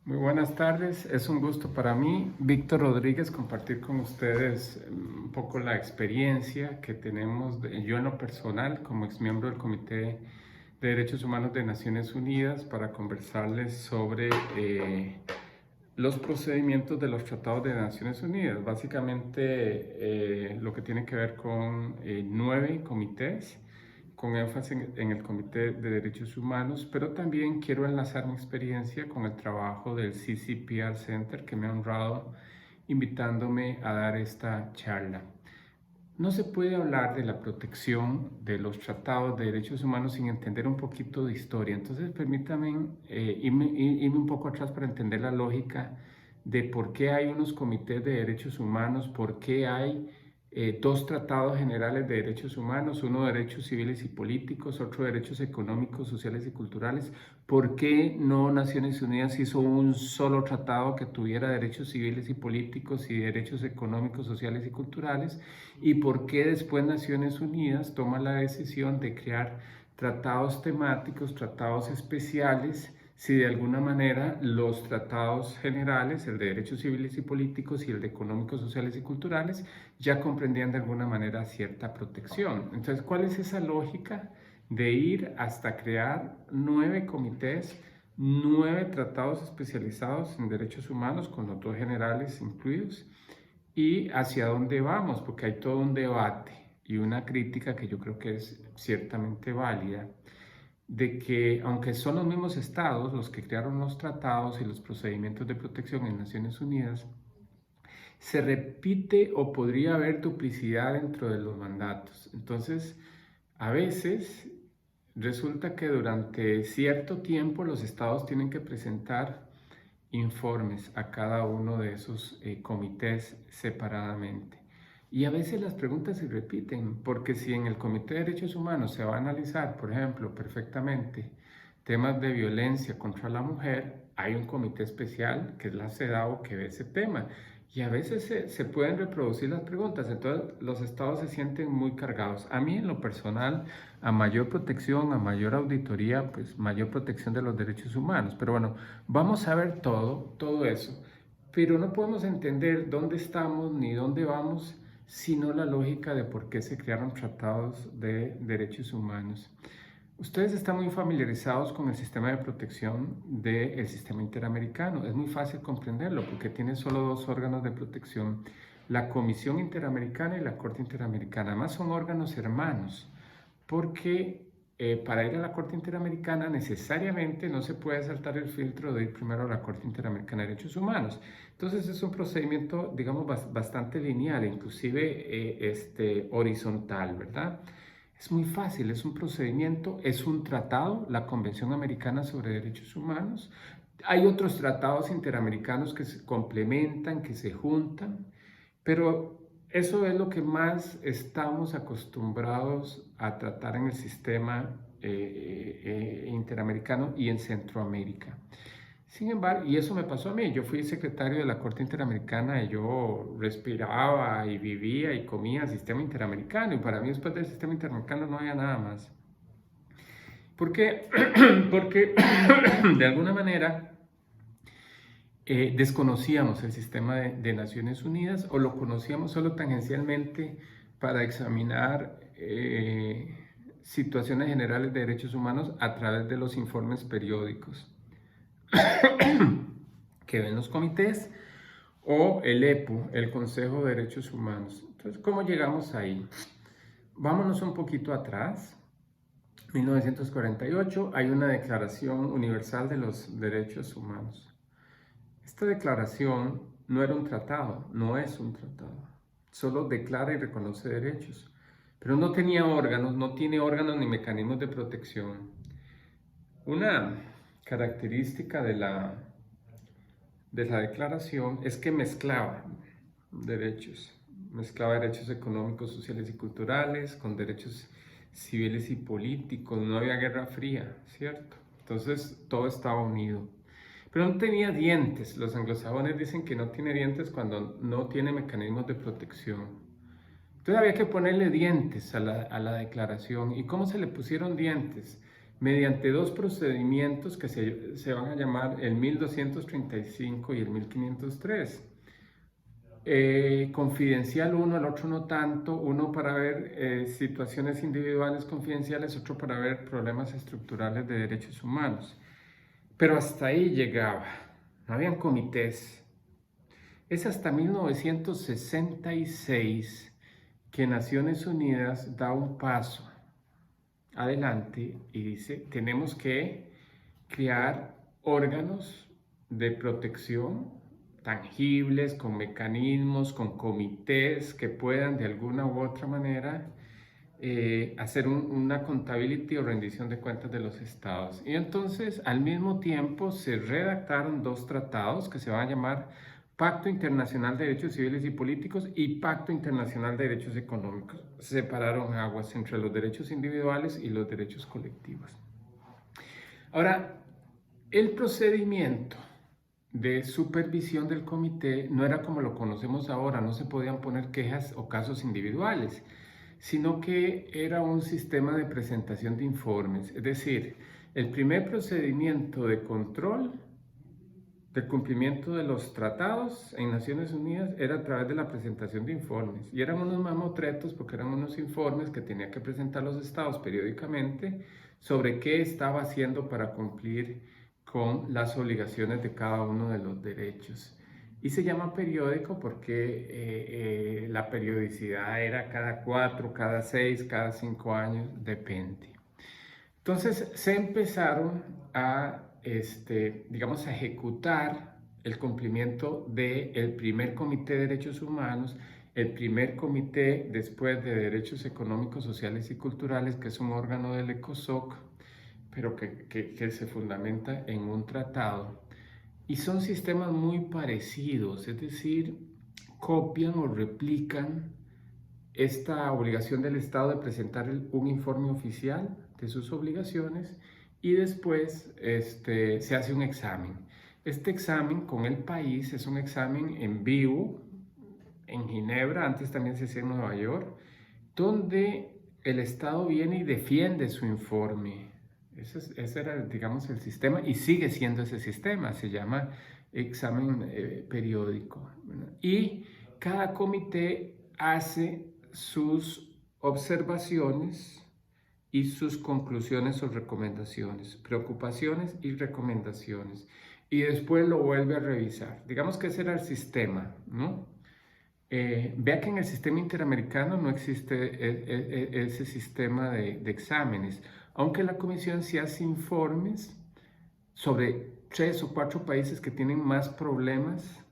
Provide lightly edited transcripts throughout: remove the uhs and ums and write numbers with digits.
Muy buenas tardes, es un gusto para mí, Víctor Rodríguez, compartir con ustedes un poco la experiencia que tenemos yo en lo personal como exmiembro del Comité de Derechos Humanos de Naciones Unidas para conversarles sobre los procedimientos de los tratados de Naciones Unidas. Básicamente lo que tiene que ver con 9 comités con énfasis en el Comité de Derechos Humanos, pero también quiero enlazar mi experiencia con el trabajo del CCPR Center, que me ha honrado invitándome a dar esta charla. No se puede hablar de la protección de los tratados de derechos humanos sin entender un poquito de historia. Entonces, permítanme irme un poco atrás para entender la lógica de por qué hay unos comités de derechos humanos, por qué hay dos tratados generales de derechos humanos, uno de derechos civiles y políticos, otro de derechos económicos, sociales y culturales. ¿Por qué no Naciones Unidas hizo un solo tratado que tuviera derechos civiles y políticos y derechos económicos, sociales y culturales? ¿Y por qué después Naciones Unidas toma la decisión de crear tratados temáticos, tratados especiales, si de alguna manera los tratados generales, el de derechos civiles y políticos y el de económicos, sociales y culturales, ya comprendían de alguna manera cierta protección? Entonces, ¿cuál es esa lógica de ir hasta crear 9 comités, 9 tratados especializados en derechos humanos, con los dos generales incluidos? ¿Y hacia dónde vamos? Porque hay todo un debate y una crítica que yo creo que es ciertamente válida, de que aunque son los mismos estados los que crearon los tratados y los procedimientos de protección en Naciones Unidas, se repite o podría haber duplicidad dentro de los mandatos. Entonces, a veces resulta que durante cierto tiempo los estados tienen que presentar informes a cada uno de esos comités separadamente. Y a veces las preguntas se repiten, porque si en el Comité de Derechos Humanos se va a analizar, por ejemplo, perfectamente temas de violencia contra la mujer, hay un comité especial que es la CEDAW que ve ese tema. Y a veces se pueden reproducir las preguntas, entonces los estados se sienten muy cargados. A mí en lo personal, a mayor protección, a mayor auditoría, pues mayor protección de los derechos humanos. Pero bueno, vamos a ver todo eso. Pero no podemos entender dónde estamos ni dónde vamos, sino la lógica de por qué se crearon tratados de derechos humanos. Ustedes están muy familiarizados con el sistema de protección del sistema interamericano. Es muy fácil comprenderlo porque tiene solo dos órganos de protección, la Comisión Interamericana y la Corte Interamericana. Además son órganos hermanos porque para ir a la Corte Interamericana necesariamente no se puede saltar el filtro de ir primero a la Corte Interamericana de Derechos Humanos. Entonces es un procedimiento, digamos, bastante lineal, inclusive horizontal, ¿verdad? Es muy fácil, es un procedimiento, es un tratado, la Convención Americana sobre Derechos Humanos. Hay otros tratados interamericanos que se complementan, que se juntan, pero eso es lo que más estamos acostumbrados a tratar en el sistema interamericano y en Centroamérica. Sin embargo, y eso me pasó a mí, yo fui secretario de la Corte Interamericana y yo respiraba y vivía y comía sistema interamericano y para mí después del sistema interamericano no había nada más. ¿Por qué? Porque de alguna manera desconocíamos el sistema de Naciones Unidas o lo conocíamos solo tangencialmente para examinar situaciones generales de derechos humanos a través de los informes periódicos que ven los comités o el EPU, el Consejo de Derechos Humanos. Entonces, ¿cómo llegamos ahí? Vámonos un poquito atrás. 1948 hay una Declaración Universal de los Derechos Humanos. Esta declaración no era un tratado, no es un tratado. Solo declara y reconoce derechos, pero no tenía órganos, no tiene órganos ni mecanismos de protección. Una característica de la declaración es que mezclaba derechos económicos, sociales y culturales con derechos civiles y políticos. No había guerra fría, ¿cierto? Entonces todo estaba unido. Pero no tenía dientes. Los anglosajones dicen que no tiene dientes cuando no tiene mecanismos de protección. Entonces había que ponerle dientes a la declaración. ¿Y cómo se le pusieron dientes? mediante dos procedimientos que se van a llamar el 1235 y el 1503. Confidencial uno, el otro no tanto, uno para ver situaciones individuales confidenciales, otro para ver problemas estructurales de derechos humanos. Pero hasta ahí llegaba, no habían comités. Es hasta 1966 que Naciones Unidas da un paso adelante y dice, tenemos que crear órganos de protección tangibles, con mecanismos, con comités que puedan de alguna u otra manera hacer una contabilidad o rendición de cuentas de los estados. Y entonces, al mismo tiempo, se redactaron dos tratados que se van a llamar Pacto Internacional de Derechos Civiles y Políticos y Pacto Internacional de Derechos Económicos. Separaron aguas entre los derechos individuales y los derechos colectivos. Ahora, el procedimiento de supervisión del comité no era como lo conocemos ahora, no se podían poner quejas o casos individuales, sino que era un sistema de presentación de informes. Es decir, el primer procedimiento de control del cumplimiento de los tratados en Naciones Unidas era a través de la presentación de informes. Y eran unos mamotretos porque eran unos informes que tenían que presentar los estados periódicamente sobre qué estaba haciendo para cumplir con las obligaciones de cada uno de los derechos. Y se llama periódico porque la periodicidad era cada 4, cada 6, cada 5 años, depende. Entonces se empezaron a, digamos, a ejecutar el cumplimiento del primer Comité de Derechos Humanos, el primer Comité después de Derechos Económicos, Sociales y Culturales, que es un órgano del ECOSOC, pero que se fundamenta en un tratado. Y son sistemas muy parecidos, es decir, copian o replican esta obligación del Estado de presentar un informe oficial de sus obligaciones y después se hace un examen. Este examen con el país es un examen en vivo en Ginebra, antes también se hacía en Nueva York, donde el Estado viene y defiende su informe. Ese era, digamos, el sistema y sigue siendo ese sistema, se llama examen periódico, ¿verdad? Y cada comité hace sus observaciones y sus conclusiones o recomendaciones, preocupaciones y recomendaciones, y después lo vuelve a revisar. Digamos que ese era el sistema, ¿no? Vea que en el sistema interamericano no existe ese sistema de exámenes, aunque la Comisión sí hace informes sobre 3 o 4 países que tienen más problemas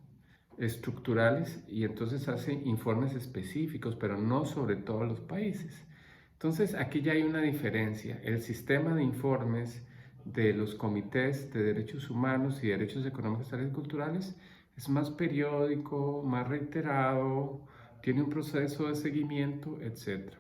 estructurales y entonces hace informes específicos, pero no sobre todos los países. Entonces aquí ya hay una diferencia. El sistema de informes de los comités de derechos humanos y derechos económicos, sociales y culturales es más periódico, más reiterado, tiene un proceso de seguimiento, etc.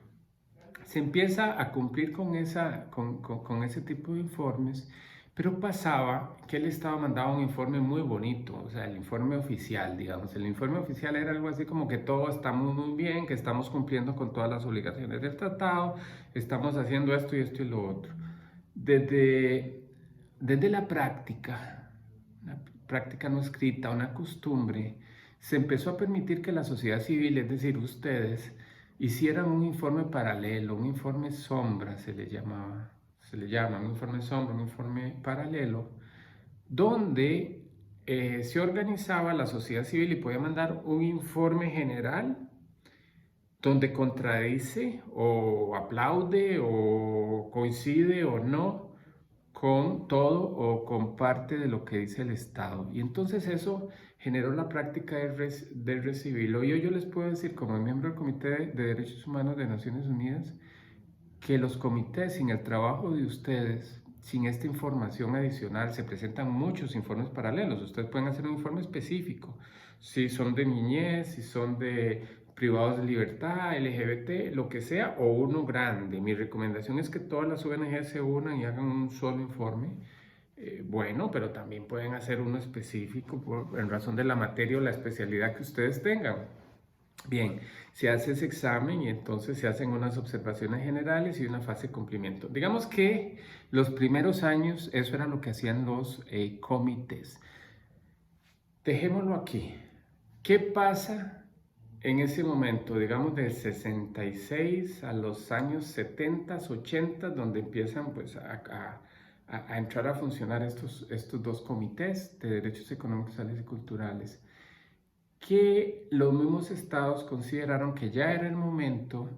Se empieza a cumplir con ese tipo de informes, pero pasaba que el Estado mandaba un informe muy bonito, o sea, el informe oficial, digamos. El informe oficial era algo así como que todo está muy bien, que estamos cumpliendo con todas las obligaciones del tratado, estamos haciendo esto y esto y lo otro. Desde la práctica, una práctica no escrita, una costumbre, se empezó a permitir que la sociedad civil, es decir, ustedes, hicieran un informe paralelo, un informe sombra se le llama un informe sombra, un informe paralelo, donde se organizaba la sociedad civil y podía mandar un informe general donde contradice o aplaude o coincide o no con todo o con parte de lo que dice el Estado. Y entonces eso generó la práctica de recibirlo. Y hoy yo les puedo decir, como miembro del Comité de Derechos Humanos de Naciones Unidas, que los comités, sin el trabajo de ustedes, sin esta información adicional, se presentan muchos informes paralelos. Ustedes pueden hacer un informe específico, si son de niñez, si son de privados de libertad, LGBT, lo que sea, o uno grande. Mi recomendación es que todas las ONG se unan y hagan un solo informe. Bueno, pero también pueden hacer uno específico en razón de la materia o la especialidad que ustedes tengan. Bien, se hace ese examen y entonces se hacen unas observaciones generales y una fase de cumplimiento. Digamos que los primeros años eso era lo que hacían los comités. Dejémoslo aquí. ¿Qué pasa en ese momento, digamos del 66 a los años 70, 80, donde empiezan pues a entrar a funcionar estos dos comités de derechos económicos, sociales y culturales? Que los mismos estados consideraron que ya era el momento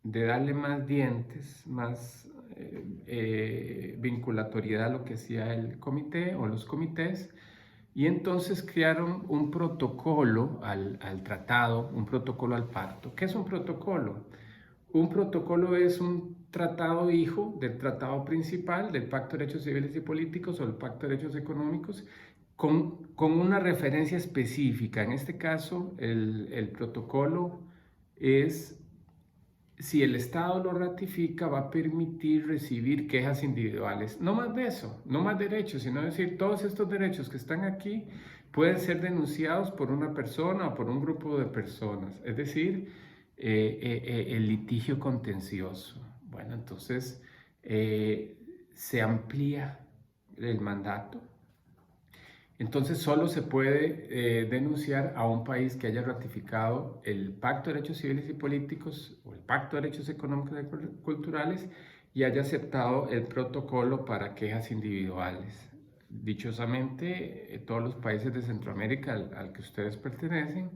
de darle más dientes, más vinculatoriedad a lo que hacía el comité o los comités, y entonces crearon un protocolo al tratado, un protocolo al pacto. ¿Qué es un protocolo? Un protocolo es un tratado hijo del tratado principal, del Pacto de Derechos Civiles y Políticos o el Pacto de Derechos Económicos, con una referencia específica. En este caso, el protocolo es, si el Estado lo ratifica, va a permitir recibir quejas individuales. No más de eso, no más derechos, sino decir, todos estos derechos que están aquí pueden ser denunciados por una persona o por un grupo de personas. Es decir, el litigio contencioso. Bueno, entonces se amplía el mandato. Entonces solo se puede denunciar a un país que haya ratificado el Pacto de Derechos Civiles y Políticos o el Pacto de Derechos Económicos y Culturales y haya aceptado el protocolo para quejas individuales. Dichosamente, todos los países de Centroamérica al que ustedes pertenecen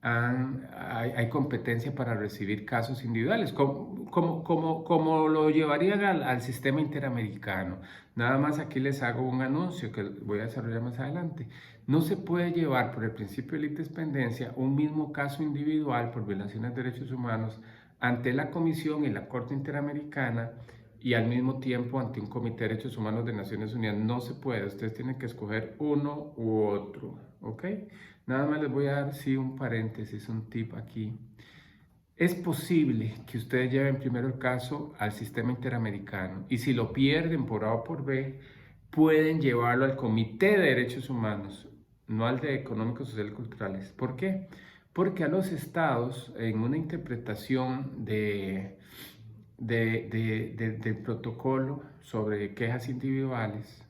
hay competencia para recibir casos individuales, como lo llevarían al sistema interamericano. Nada más aquí les hago un anuncio que voy a desarrollar más adelante. No se puede llevar por el principio de litispendencia un mismo caso individual por violaciones de derechos humanos ante la Comisión y la Corte Interamericana y al mismo tiempo ante un Comité de Derechos Humanos de Naciones Unidas. No se puede, ustedes tienen que escoger uno u otro, ¿ok? Nada más les voy a dar, sí, un paréntesis, un tip aquí. Es posible que ustedes lleven primero el caso al sistema interamericano y si lo pierden por A o por B, pueden llevarlo al Comité de Derechos Humanos, no al de Económicos, Sociales y Culturales. ¿Por qué? Porque a los estados, en una interpretación del protocolo sobre quejas individuales,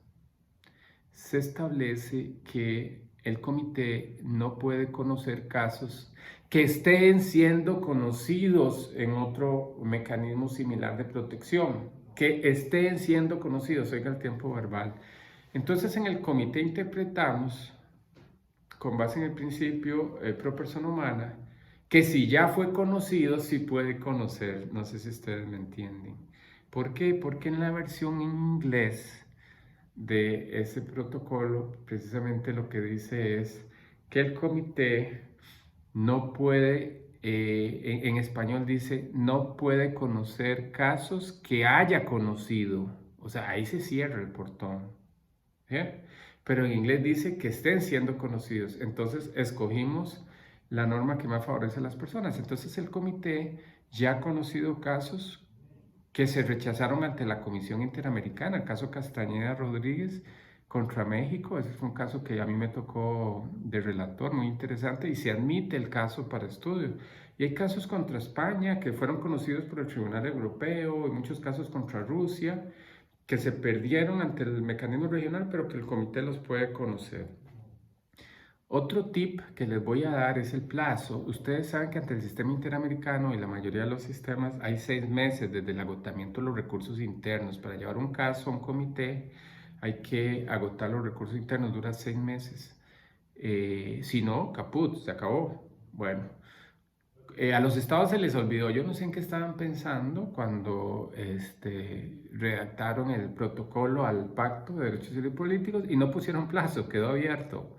se establece que el comité no puede conocer casos que estén siendo conocidos en otro mecanismo similar de protección, que estén siendo conocidos, oiga el tiempo verbal. Entonces en el comité interpretamos, con base en el principio pro persona humana, que si ya fue conocido, sí puede conocer. No sé si ustedes me entienden. ¿Por qué? Porque en la versión en inglés de ese protocolo, precisamente lo que dice es que el comité no puede, en español dice, no puede conocer casos que haya conocido. O sea, ahí se cierra el portón. ¿Eh? Pero en inglés dice que estén siendo conocidos. Entonces escogimos la norma que más favorece a las personas. Entonces el comité ya ha conocido casos que se rechazaron ante la Comisión Interamericana, el caso Castañeda Rodríguez contra México. Ese fue un caso que a mí me tocó de relator, muy interesante, y se admite el caso para estudio. Y hay casos contra España que fueron conocidos por el Tribunal Europeo, y muchos casos contra Rusia, que se perdieron ante el mecanismo regional, pero que el comité los puede conocer. Otro tip que les voy a dar es el plazo. Ustedes saben que ante el sistema interamericano y la mayoría de los sistemas hay 6 meses desde el agotamiento de los recursos internos. Para llevar un caso a un comité hay que agotar los recursos internos, dura 6 meses. Si no, caput, se acabó. Bueno, a los estados se les olvidó, yo no sé en qué estaban pensando cuando redactaron el protocolo al Pacto de Derechos Civiles y Políticos y no pusieron plazo, quedó abierto.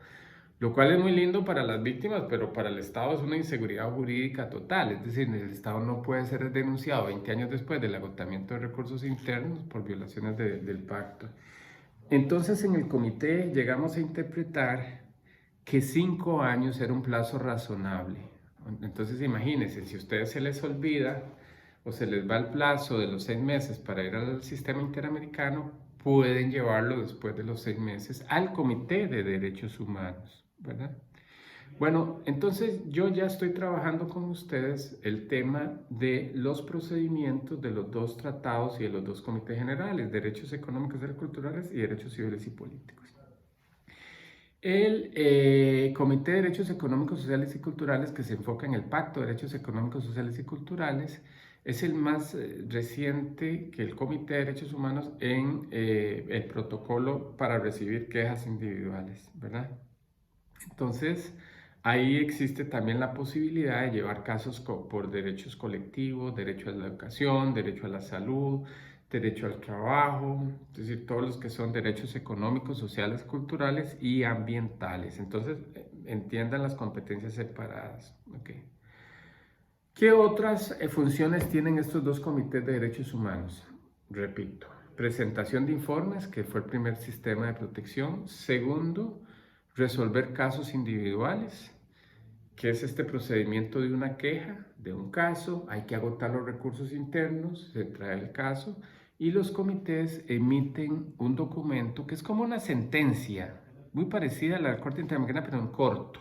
Lo cual es muy lindo para las víctimas, pero para el Estado es una inseguridad jurídica total. Es decir, el Estado no puede ser denunciado 20 años después del agotamiento de recursos internos por violaciones del pacto. Entonces, en el comité llegamos a interpretar que 5 años era un plazo razonable. Entonces, imagínense, si a ustedes se les olvida o se les va el plazo de los 6 meses para ir al sistema interamericano, pueden llevarlo después de los 6 meses al Comité de Derechos Humanos, ¿verdad? Bueno, entonces yo ya estoy trabajando con ustedes el tema de los procedimientos de los dos tratados y de los dos comités generales, derechos económicos y culturales y derechos civiles y políticos. El Comité de Derechos Económicos, Sociales y Culturales, que se enfoca en el Pacto de Derechos Económicos, Sociales y Culturales, es el más reciente que el Comité de Derechos Humanos en el protocolo para recibir quejas individuales, ¿verdad? Entonces, ahí existe también la posibilidad de llevar casos por derechos colectivos, derecho a la educación, derecho a la salud, derecho al trabajo, es decir, todos los que son derechos económicos, sociales, culturales y ambientales. Entonces, entiendan las competencias separadas. Okay. ¿Qué otras funciones tienen estos dos comités de derechos humanos? Repito, presentación de informes, que fue el primer sistema de protección. Segundo, resolver casos individuales, que es este procedimiento de una queja, de un caso, hay que agotar los recursos internos, se trae el caso y los comités emiten un documento que es como una sentencia, muy parecida a la Corte Interamericana, pero en corto.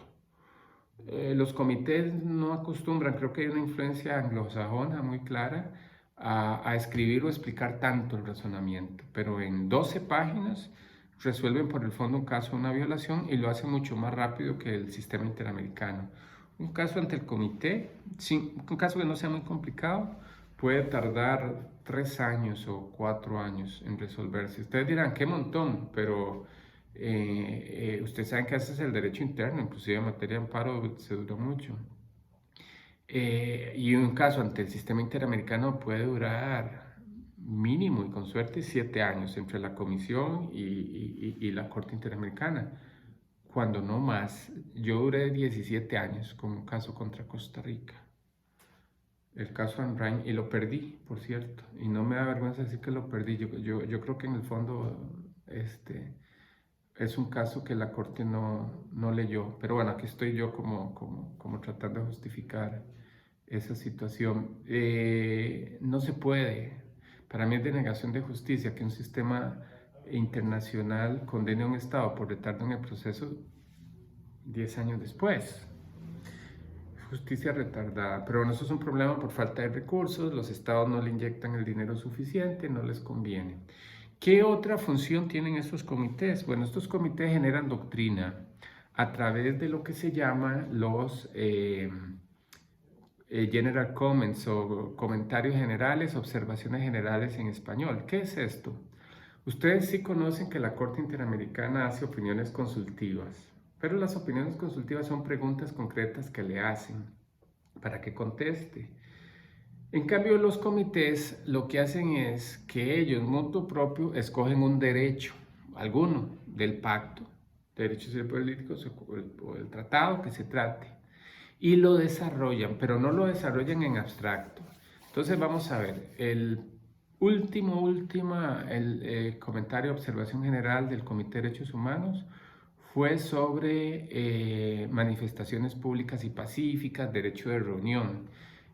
Los comités no acostumbran, creo que hay una influencia anglosajona muy clara a escribir o explicar tanto el razonamiento, pero en 12 páginas resuelven por el fondo un caso de una violación y lo hacen mucho más rápido que el sistema interamericano. Un caso ante el comité, un caso que no sea muy complicado, puede tardar 3 años o 4 años en resolverse. Ustedes dirán, qué montón, pero ustedes saben que ese es el derecho interno, inclusive en materia de amparo se duró mucho. Y un caso ante el sistema interamericano puede durar mínimo y con suerte 7 años entre la comisión y la Corte Interamericana, cuando no más. Yo duré 17 años con un caso contra Costa Rica, el caso Anrain, y lo perdí, por cierto, y no me da vergüenza decir que lo perdí. Yo creo que en el fondo es un caso que la Corte no leyó, pero bueno, aquí estoy yo como tratando de justificar esa situación. No se puede, para mí es denegación de justicia que un sistema internacional condene a un Estado por retardo en el proceso 10 años después. Justicia retardada, pero bueno, eso es un problema por falta de recursos, los estados no le inyectan el dinero suficiente, no les conviene. ¿Qué otra función tienen estos comités? Bueno, estos comités generan doctrina a través de lo que se llama los General Comments o comentarios generales, observaciones generales en español. ¿Qué es esto? Ustedes sí conocen que la Corte Interamericana hace opiniones consultivas, pero las opiniones consultivas son preguntas concretas que le hacen para que conteste. En cambio, los comités lo que hacen es que ellos, motu propio, escogen un derecho, alguno, del pacto, derechos políticos o el tratado que se trate, y lo desarrollan, pero no lo desarrollan en abstracto. Entonces vamos a ver, el comentario de observación general del Comité de Derechos Humanos fue sobre manifestaciones públicas y pacíficas, derecho de reunión.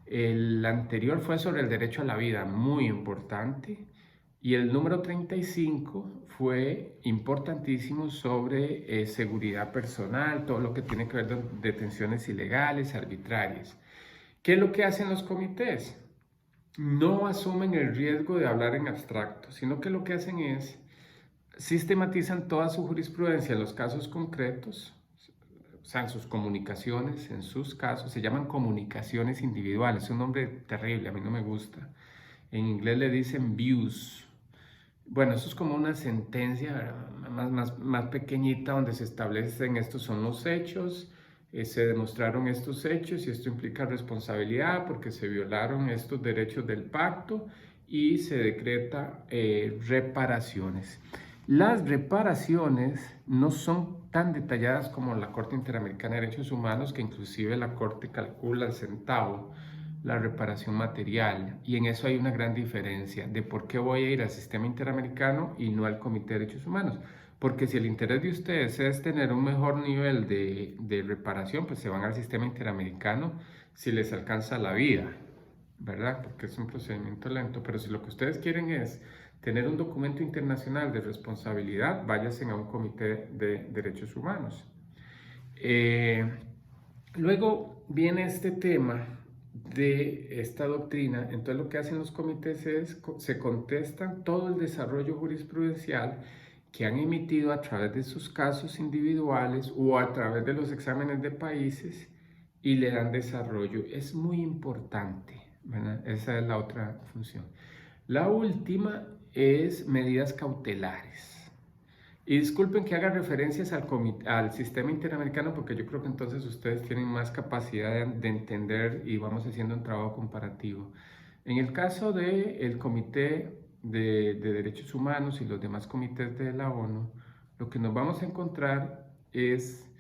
El anterior fue sobre el derecho a la vida, muy importante. Y el número 35 fue importantísimo sobre seguridad personal, todo lo que tiene que ver con detenciones ilegales, arbitrarias. ¿Qué es lo que hacen los comités? No asumen el riesgo de hablar en abstracto, sino que lo que hacen es sistematizan toda su jurisprudencia en los casos concretos, o sea, en sus comunicaciones, en sus casos, se llaman comunicaciones individuales, es un nombre terrible, a mí no me gusta. En inglés le dicen views. Bueno, eso es como una sentencia más pequeñita donde se establecen estos son los hechos, se demostraron estos hechos y esto implica responsabilidad porque se violaron estos derechos del pacto y se decreta reparaciones. Las reparaciones no son tan detalladas como la Corte Interamericana de Derechos Humanos, que inclusive la Corte calcula el centavo, la reparación material, y en eso hay una gran diferencia de por qué voy a ir al sistema interamericano y no al Comité de Derechos Humanos. Porque si el interés de ustedes es tener un mejor nivel de reparación, pues se van al sistema interamericano si les alcanza la vida, ¿verdad? Porque es un procedimiento lento. Pero si lo que ustedes quieren es tener un documento internacional de responsabilidad, váyanse a un Comité de Derechos Humanos. Luego viene este tema de esta doctrina. Entonces lo que hacen los comités es, se contestan todo el desarrollo jurisprudencial que han emitido a través de sus casos individuales o a través de los exámenes de países y le dan desarrollo. Es muy importante, ¿verdad? Esa es la otra función. La última es medidas cautelares. Y disculpen que haga referencias al sistema interamericano porque yo creo que entonces ustedes tienen más capacidad de entender y vamos haciendo un trabajo comparativo. En el caso del Comité de Derechos Humanos y los demás comités de la ONU, lo que nos vamos a encontrar es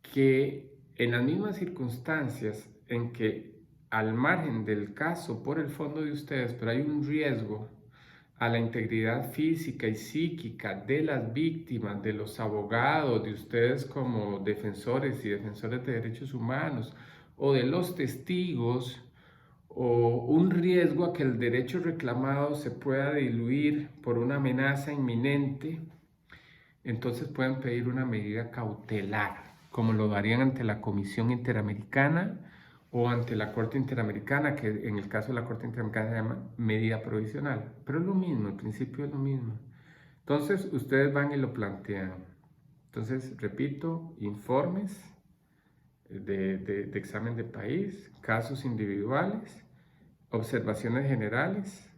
que en las mismas circunstancias en que al margen del caso por el fondo de ustedes, pero hay un riesgo a la integridad física y psíquica de las víctimas, de los abogados, de ustedes como defensores y defensores de derechos humanos, o de los testigos, o un riesgo a que el derecho reclamado se pueda diluir por una amenaza inminente, entonces pueden pedir una medida cautelar, como lo harían ante la Comisión Interamericana o ante la Corte Interamericana, que en el caso de la Corte Interamericana se llama medida provisional. Pero es lo mismo, el principio es lo mismo. Entonces, ustedes van y lo plantean. Entonces, repito, informes de examen de país, casos individuales, observaciones generales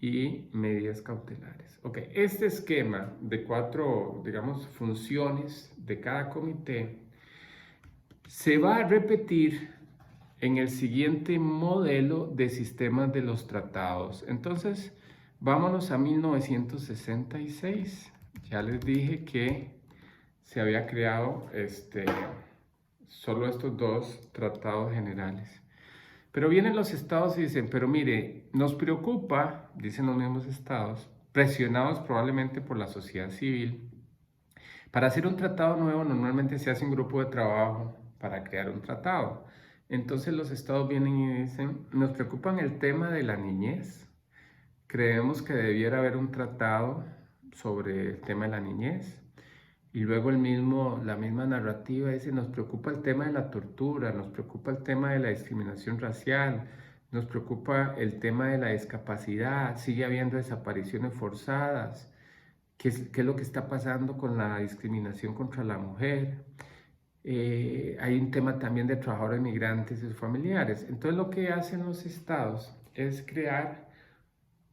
y medidas cautelares. Ok, este esquema de 4, digamos, funciones de cada comité se va a repetir en el siguiente modelo de sistemas de los tratados. Entonces, vámonos a 1966. Ya les dije que se había creado solo estos dos tratados generales. Pero vienen los estados y dicen, pero mire, nos preocupa, dicen los mismos estados, presionados probablemente por la sociedad civil. Para hacer un tratado nuevo normalmente se hace un grupo de trabajo para crear un tratado. Entonces los estados vienen y dicen, nos preocupa el tema de la niñez. Creemos que debiera haber un tratado sobre el tema de la niñez. Y luego la misma narrativa dice, nos preocupa el tema de la tortura, nos preocupa el tema de la discriminación racial, nos preocupa el tema de la discapacidad, sigue habiendo desapariciones forzadas, qué es lo que está pasando con la discriminación contra la mujer. Hay un tema también de trabajadores migrantes y sus familiares. Entonces lo que hacen los estados es crear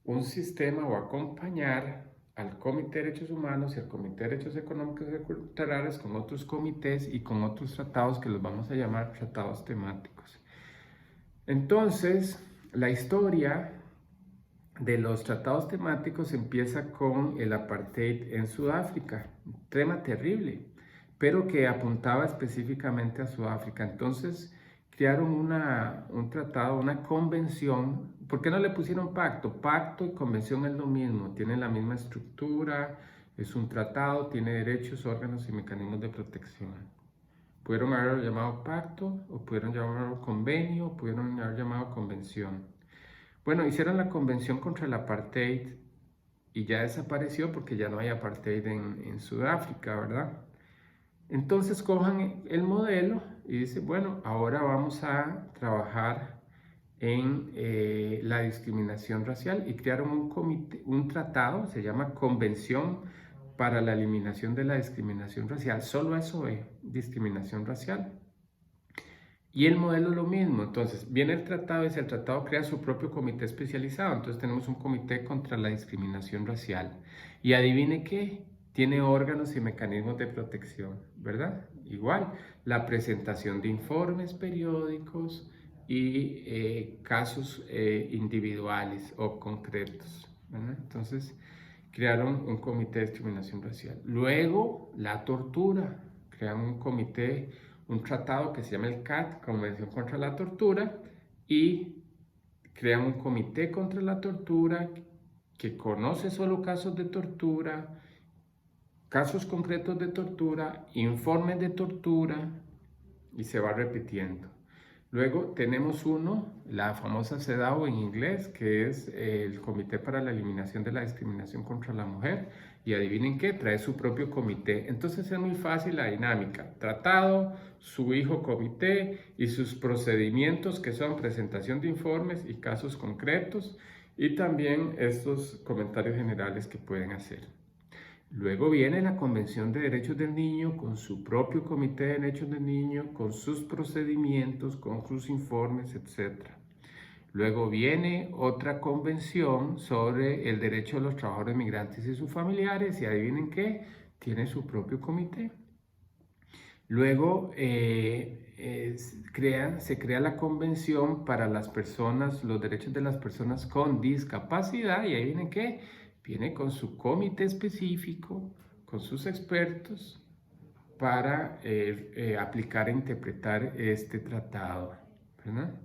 un sistema o acompañar al Comité de Derechos Humanos y al Comité de Derechos Económicos y Culturales con otros comités y con otros tratados que los vamos a llamar tratados temáticos. Entonces, la historia de los tratados temáticos empieza con el apartheid en Sudáfrica, un tema terrible, pero que apuntaba específicamente a Sudáfrica. Entonces crearon un tratado, una convención. ¿Por qué no le pusieron pacto? Pacto y convención es lo mismo, tienen la misma estructura, es un tratado, tiene derechos, órganos y mecanismos de protección. Pudieron haberlo llamado pacto, o pudieron llamarlo convenio, o pudieron haber llamado convención. Bueno, hicieron la convención contra el apartheid y ya desapareció porque ya no hay apartheid en Sudáfrica, ¿verdad? Entonces cojan el modelo y dicen, bueno, ahora vamos a trabajar en la discriminación racial y crearon un tratado, se llama Convención para la Eliminación de la Discriminación Racial. Solo eso es discriminación racial. Y el modelo es lo mismo. Entonces, viene el tratado y el tratado crea su propio comité especializado. Entonces, tenemos un comité contra la discriminación racial. Y adivine qué, tiene órganos y mecanismos de protección, ¿verdad? Igual, la presentación de informes periódicos y casos individuales o concretos, ¿verdad? Entonces, crearon un comité de discriminación racial. Luego, la tortura. Crean un comité, un tratado que se llama el CAT, Convención contra la Tortura, y crean un comité contra la tortura que conoce solo casos de tortura, casos concretos de tortura, informes de tortura, y se va repitiendo. Luego tenemos uno, la famosa CEDAW en inglés, que es el Comité para la Eliminación de la Discriminación contra la Mujer. Y adivinen qué, trae su propio comité. Entonces es muy fácil la dinámica. Tratado, su hijo comité y sus procedimientos, que son presentación de informes y casos concretos. Y también estos comentarios generales que pueden hacer. Luego viene la Convención de Derechos del Niño con su propio Comité de Derechos del Niño, con sus procedimientos, con sus informes, etc. Luego viene otra convención sobre el derecho de los trabajadores migrantes y sus familiares, y adivinen qué, tiene su propio comité. Luego se crea la Convención para las personas, los derechos de las personas con discapacidad, y ahí viene que viene con su comité específico, con sus expertos, para aplicar e interpretar este tratado, ¿verdad?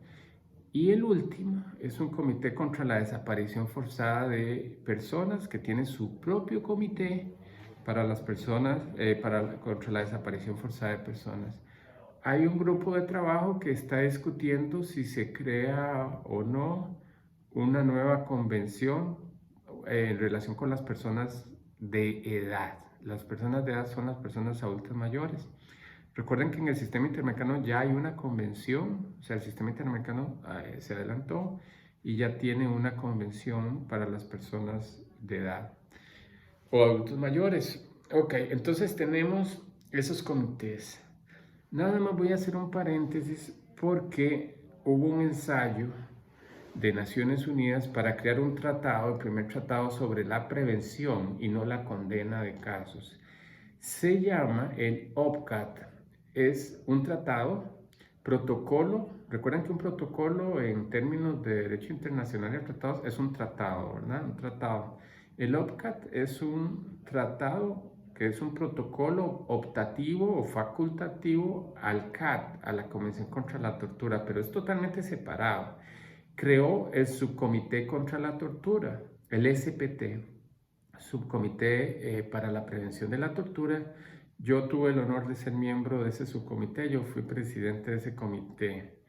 Y el último es un comité contra la desaparición forzada de personas que tiene su propio comité para las personas, contra la desaparición forzada de personas. Hay un grupo de trabajo que está discutiendo si se crea o no una nueva convención en relación con las personas de edad. Las personas de edad son las personas adultas mayores. Recuerden que en el sistema interamericano ya hay una convención, o sea, el sistema interamericano se adelantó y ya tiene una convención para las personas de edad o adultos mayores. Ok, entonces tenemos esos comités. Nada más voy a hacer un paréntesis porque hubo un ensayo de Naciones Unidas para crear un tratado, el primer tratado sobre la prevención y no la condena de casos. Se llama el OPCAT. Es un tratado, protocolo. Recuerden que un protocolo en términos de derecho internacional de tratados es un tratado, ¿verdad? Un tratado. El OPCAT es un tratado que es un protocolo optativo o facultativo al CAT, a la Convención contra la Tortura, pero es totalmente separado. Creó el Subcomité contra la Tortura, el SPT, Subcomité para la Prevención de la Tortura. Yo tuve el honor de ser miembro de ese subcomité, yo fui presidente de ese comité.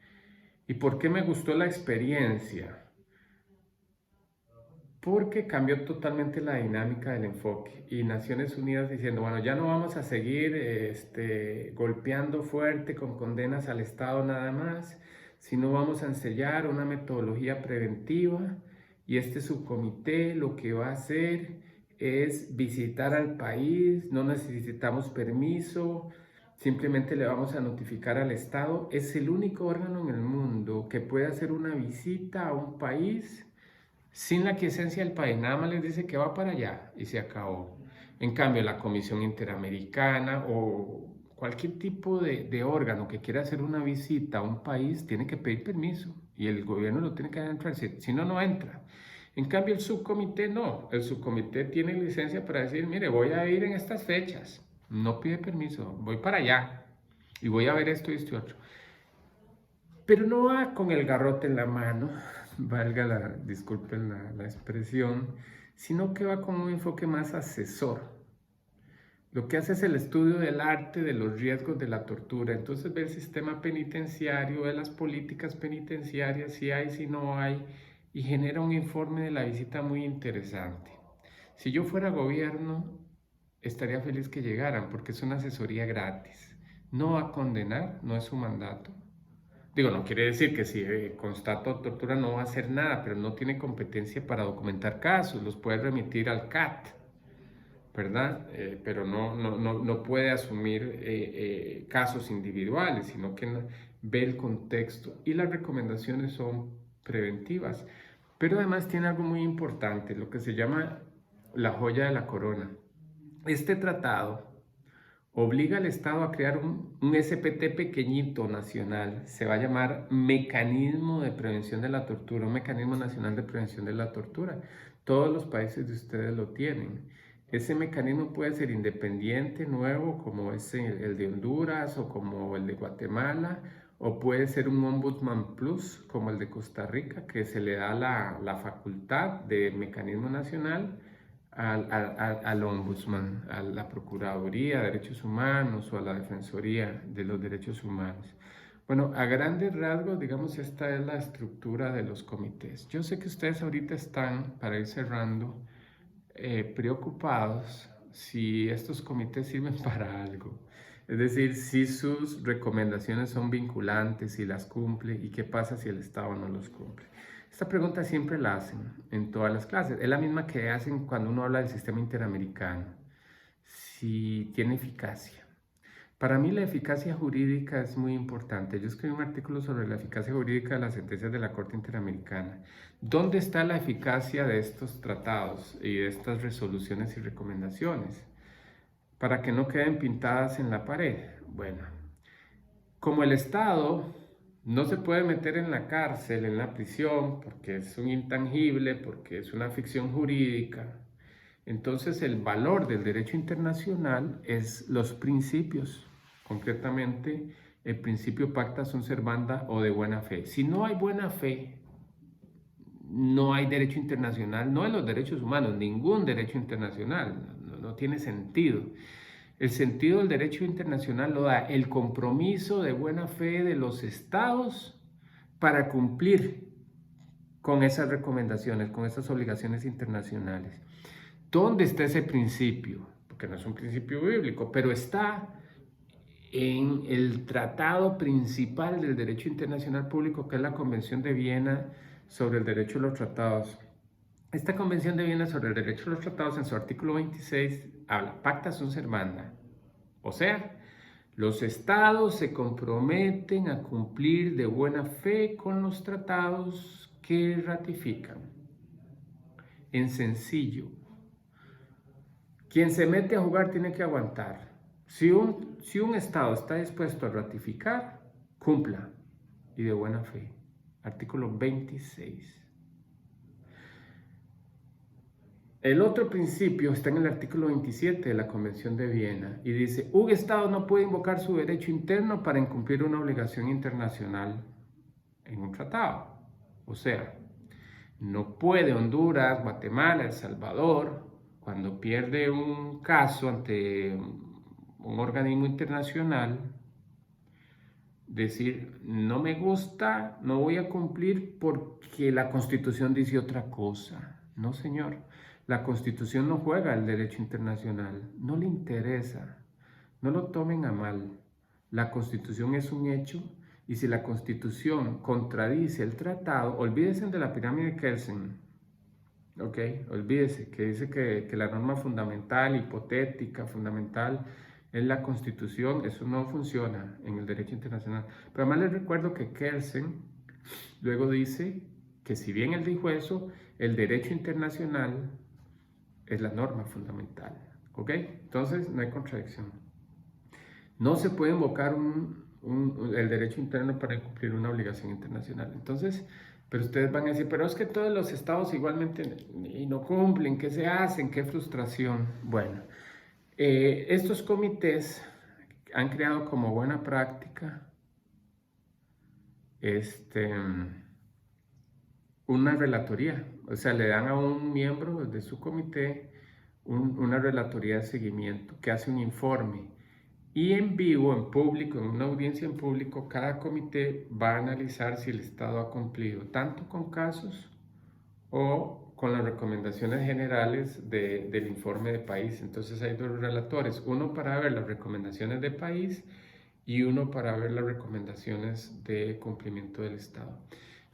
¿Y por qué me gustó la experiencia? Porque cambió totalmente la dinámica del enfoque y Naciones Unidas diciendo, bueno, ya no vamos a seguir golpeando fuerte con condenas al Estado nada más, sino vamos a ensayar una metodología preventiva y este subcomité lo que va a hacer es visitar al país, no necesitamos permiso, simplemente le vamos a notificar al Estado. Es el único órgano en el mundo que puede hacer una visita a un país sin la quiesencia del país, nada más les dice que va para allá y se acabó. En cambio, la Comisión Interamericana o cualquier tipo de órgano que quiera hacer una visita a un país tiene que pedir permiso y el gobierno lo tiene que entrar, si no, no entra. En cambio, el subcomité no, el subcomité tiene licencia para decir, mire, voy a ir en estas fechas, no pide permiso, voy para allá y voy a ver esto y esto y otro. Pero no va con el garrote en la mano, disculpen la expresión, sino que va con un enfoque más asesor. Lo que hace es el estudio del arte de los riesgos de la tortura. Entonces ve el sistema penitenciario, ve las políticas penitenciarias, si hay, si no hay, y genera un informe de la visita muy interesante. Si yo fuera gobierno, estaría feliz que llegaran porque es una asesoría gratis. No va a condenar, no es su mandato. Digo, no quiere decir que si constato tortura no va a hacer nada, pero no tiene competencia para documentar casos, los puede remitir al CAT, ¿verdad? Pero no puede asumir casos individuales, sino que ve el contexto y las recomendaciones son preventivas. Pero además tiene algo muy importante, lo que se llama la joya de la corona. Este tratado obliga al Estado a crear un SPT pequeñito nacional, se va a llamar Mecanismo de Prevención de la Tortura, un Mecanismo Nacional de Prevención de la Tortura. Todos los países de ustedes lo tienen. Ese mecanismo puede ser independiente, nuevo, como es el de Honduras o como el de Guatemala, o puede ser un Ombudsman Plus, como el de Costa Rica, que se le da la facultad de mecanismo nacional al Ombudsman, a la Procuraduría de Derechos Humanos o a la Defensoría de los Derechos Humanos. Bueno, a grandes rasgos, digamos, esta es la estructura de los comités. Yo sé que ustedes ahorita están, para ir cerrando, preocupados si estos comités sirven para algo. Es decir, si sus recomendaciones son vinculantes, si las cumple y qué pasa si el Estado no los cumple. Esta pregunta siempre la hacen en todas las clases. Es la misma que hacen cuando uno habla del sistema interamericano. Si tiene eficacia. Para mí la eficacia jurídica es muy importante. Yo escribí un artículo sobre la eficacia jurídica de las sentencias de la Corte Interamericana. ¿Dónde está la eficacia de estos tratados y de estas resoluciones y recomendaciones? Para que no queden pintadas en la pared. Bueno, como el Estado no se puede meter en la cárcel, en la prisión, porque es un intangible, porque es una ficción jurídica, entonces el valor del derecho internacional es los principios, concretamente el principio pacta sunt servanda o de buena fe. Si no hay buena fe, no hay derecho internacional, no en los derechos humanos, ningún derecho internacional, no tiene sentido. El sentido del derecho internacional lo da el compromiso de buena fe de los estados para cumplir con esas recomendaciones, con esas obligaciones internacionales. ¿Dónde está ese principio? Porque no es un principio bíblico, pero está en el tratado principal del derecho internacional público, que es la Convención de Viena sobre el derecho de los tratados. Esta Convención de Viena sobre el derecho de los tratados, en su artículo 26, habla pacta sunt servanda. O sea, los estados se comprometen a cumplir de buena fe con los tratados que ratifican. En sencillo, quien se mete a jugar tiene que aguantar. Si un Estado está dispuesto a ratificar, cumpla y de buena fe. Artículo 26. El otro principio está en el artículo 27 de la Convención de Viena y dice, un Estado no puede invocar su derecho interno para incumplir una obligación internacional en un tratado. O sea, no puede Honduras, Guatemala, El Salvador, cuando pierde un caso ante un organismo internacional, decir, no me gusta, no voy a cumplir porque la Constitución dice otra cosa. No, señor, la Constitución no juega el derecho internacional, no le interesa, no lo tomen a mal. La Constitución es un hecho y si la Constitución contradice el tratado, olvídense de la pirámide de Kelsen. Ok, olvídese que dice que la norma fundamental, hipotética, fundamental, es la Constitución. Eso no funciona en el derecho internacional. Pero además les recuerdo que Kelsen luego dice que si bien él dijo eso, el derecho internacional es la norma fundamental. Ok, entonces no hay contradicción. No se puede invocar el derecho interno para cumplir una obligación internacional. Entonces, pero ustedes van a decir, pero es que todos los estados igualmente y no cumplen, ¿qué se hacen? ¡Qué frustración! Bueno, estos comités han creado como buena práctica una relatoría. O sea, le dan a un miembro de su comité una relatoría de seguimiento que hace un informe. Y en vivo, en público, en una audiencia en público, cada comité va a analizar si el Estado ha cumplido tanto con casos o con las recomendaciones generales del informe de país. Entonces hay dos relatores, uno para ver las recomendaciones de país y uno para ver las recomendaciones de cumplimiento del Estado.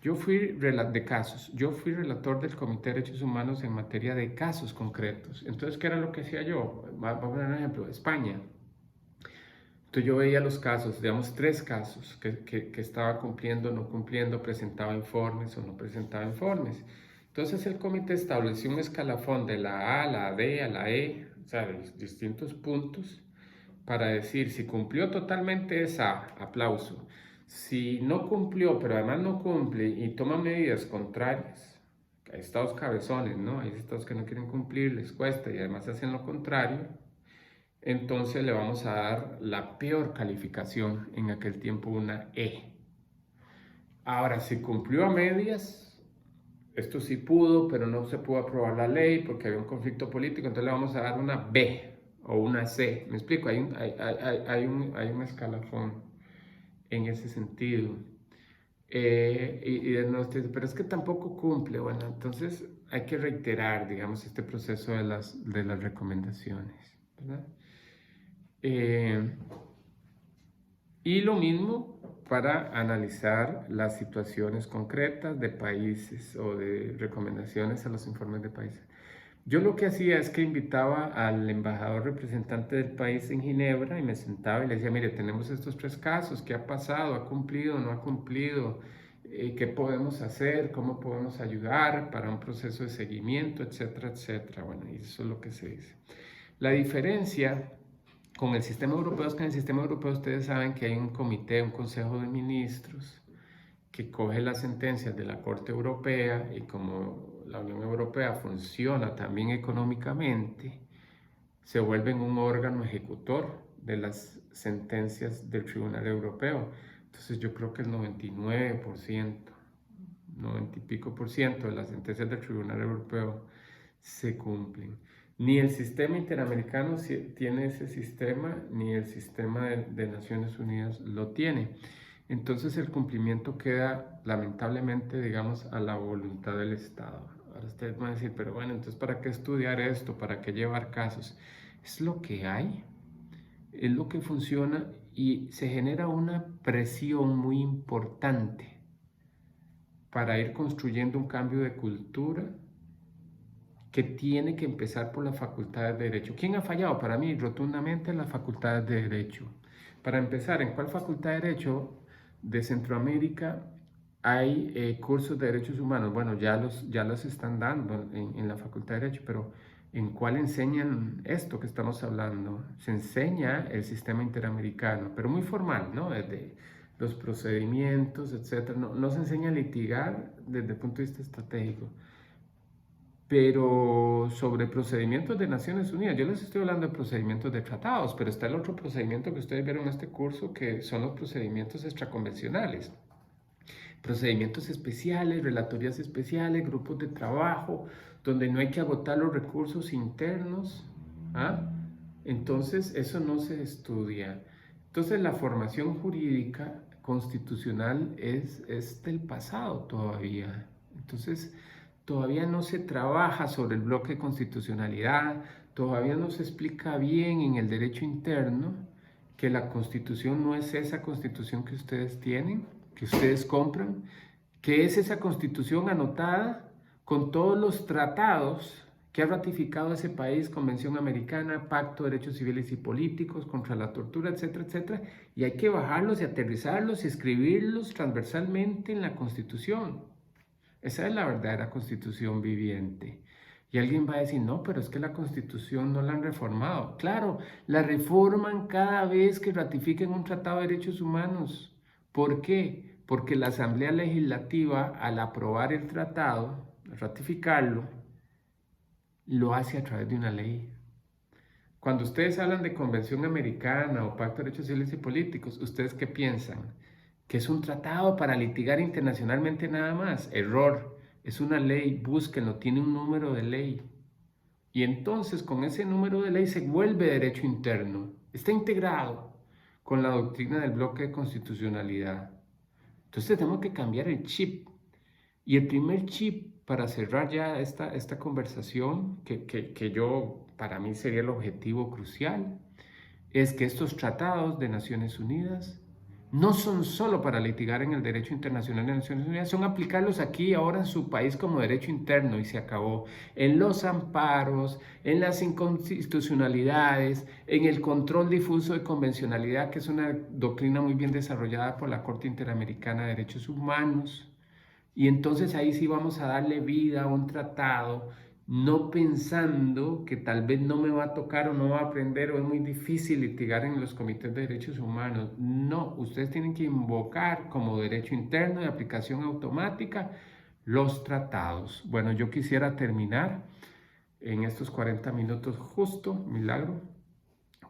Yo fui relator del Comité de Derechos Humanos en materia de casos concretos. Entonces, ¿qué era lo que hacía yo? Vamos a poner un ejemplo, España. Entonces yo veía los casos, digamos 3 casos que estaba cumpliendo, no cumpliendo, presentaba informes o no presentaba informes. Entonces el comité estableció un escalafón de la A a la D a la E, o sea, de distintos puntos, para decir si cumplió totalmente es A, aplauso. Si no cumplió, pero además no cumple y toma medidas contrarias, hay estados cabezones, ¿no? Hay estados que no quieren cumplir, les cuesta y además hacen lo contrario, entonces le vamos a dar la peor calificación, en aquel tiempo una E. Ahora, si cumplió a medias, esto sí pudo, pero no se pudo aprobar la ley porque había un conflicto político, entonces le vamos a dar una B o una C. ¿Me explico? Hay un escalafón. en ese sentido. Y de nuevo usted dice, pero es que tampoco cumple. Bueno, entonces hay que reiterar, digamos, este proceso de las recomendaciones, ¿verdad? Eh, y lo mismo para analizar las situaciones concretas de países o de recomendaciones a los informes de países. Yo lo que hacía es que invitaba al embajador representante del país en Ginebra y me sentaba y le decía, mire, tenemos estos 3 casos, ¿qué ha pasado? ¿Ha cumplido? ¿No ha cumplido? ¿Qué podemos hacer? ¿Cómo podemos ayudar para un proceso de seguimiento? Etcétera, etcétera. Bueno, y eso es lo que se dice. La diferencia con el sistema europeo es que en el sistema europeo ustedes saben que hay un comité, un consejo de ministros que coge las sentencias de la Corte Europea y como la Unión Europea funciona también económicamente, se vuelven un órgano ejecutor de las sentencias del Tribunal Europeo. Entonces yo creo que el 99%, 90 y pico por ciento de las sentencias del Tribunal Europeo se cumplen. Ni el sistema interamericano tiene ese sistema, ni el sistema de Naciones Unidas lo tiene. Entonces el cumplimiento queda lamentablemente, digamos, a la voluntad del Estado. Ahora ustedes van a decir, pero bueno, entonces ¿para qué estudiar esto? ¿Para qué llevar casos? Es lo que hay, es lo que funciona y se genera una presión muy importante para ir construyendo un cambio de cultura que tiene que empezar por las facultades de Derecho. ¿Quién ha fallado? Para mí, rotundamente, las facultades de Derecho. Para empezar, ¿en cuál facultad de Derecho de Centroamérica hay cursos de derechos humanos? Bueno, ya los están dando en la facultad de Derecho, pero ¿en cuál enseñan esto que estamos hablando? Se enseña el sistema interamericano, pero muy formal, ¿no? Desde los procedimientos, etcétera. No se enseña a litigar desde el punto de vista estratégico. Pero sobre procedimientos de Naciones Unidas, yo les estoy hablando de procedimientos de tratados, pero está el otro procedimiento que ustedes vieron en este curso, que son los procedimientos extraconvencionales. Procedimientos especiales, relatorías especiales, grupos de trabajo, donde no hay que agotar los recursos internos. ¿Ah? Entonces, eso no se estudia. Entonces, la formación jurídica constitucional es del pasado todavía. Entonces, todavía no se trabaja sobre el bloque de constitucionalidad, todavía no se explica bien en el derecho interno que la constitución no es esa constitución que ustedes tienen, que ustedes compran, que es esa constitución anotada con todos los tratados que ha ratificado ese país, Convención Americana, Pacto de Derechos Civiles y Políticos contra la tortura, etcétera, etcétera, y hay que bajarlos y aterrizarlos y escribirlos transversalmente en la Constitución. Esa es la verdadera Constitución viviente. Y alguien va a decir, no, pero es que la Constitución no la han reformado. Claro, la reforman cada vez que ratifiquen un tratado de derechos humanos. ¿Por qué? Porque la Asamblea Legislativa, al aprobar el tratado, ratificarlo, lo hace a través de una ley. Cuando ustedes hablan de Convención Americana o Pacto de Derechos Civiles y Políticos, ¿ustedes qué piensan? ¿Que es un tratado para litigar internacionalmente nada más? Error. Es una ley, búsquenlo, tiene un número de ley. Y entonces con ese número de ley se vuelve derecho interno. Está integrado con la doctrina del bloque de constitucionalidad. Entonces tenemos que cambiar el chip. Y el primer chip para cerrar ya esta conversación, que yo, para mí sería el objetivo crucial, es que estos tratados de Naciones Unidas no son solo para litigar en el derecho internacional de Naciones Unidas, son aplicarlos aquí ahora en su país como derecho interno y se acabó. En los amparos, en las inconstitucionalidades, en el control difuso de convencionalidad, que es una doctrina muy bien desarrollada por la Corte Interamericana de Derechos Humanos. Y entonces ahí sí vamos a darle vida a un tratado, no pensando que tal vez no me va a tocar o no va a aprender o es muy difícil litigar en los comités de derechos humanos. No, ustedes tienen que invocar como derecho interno de aplicación automática los tratados. Bueno, yo quisiera terminar en estos 40 minutos justo, milagro,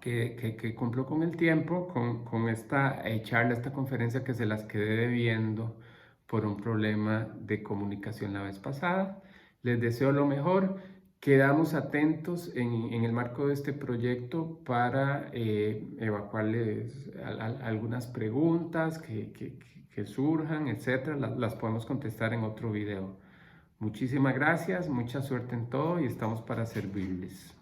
que cumplo con el tiempo, con esta charla, esta conferencia que se las quedé debiendo por un problema de comunicación la vez pasada. Les deseo lo mejor Quedamos atentos en el marco de este proyecto para evacuarles algunas preguntas que surjan, etcétera. Las podemos contestar en otro video. Muchísimas gracias, mucha suerte en todo y estamos para servirles.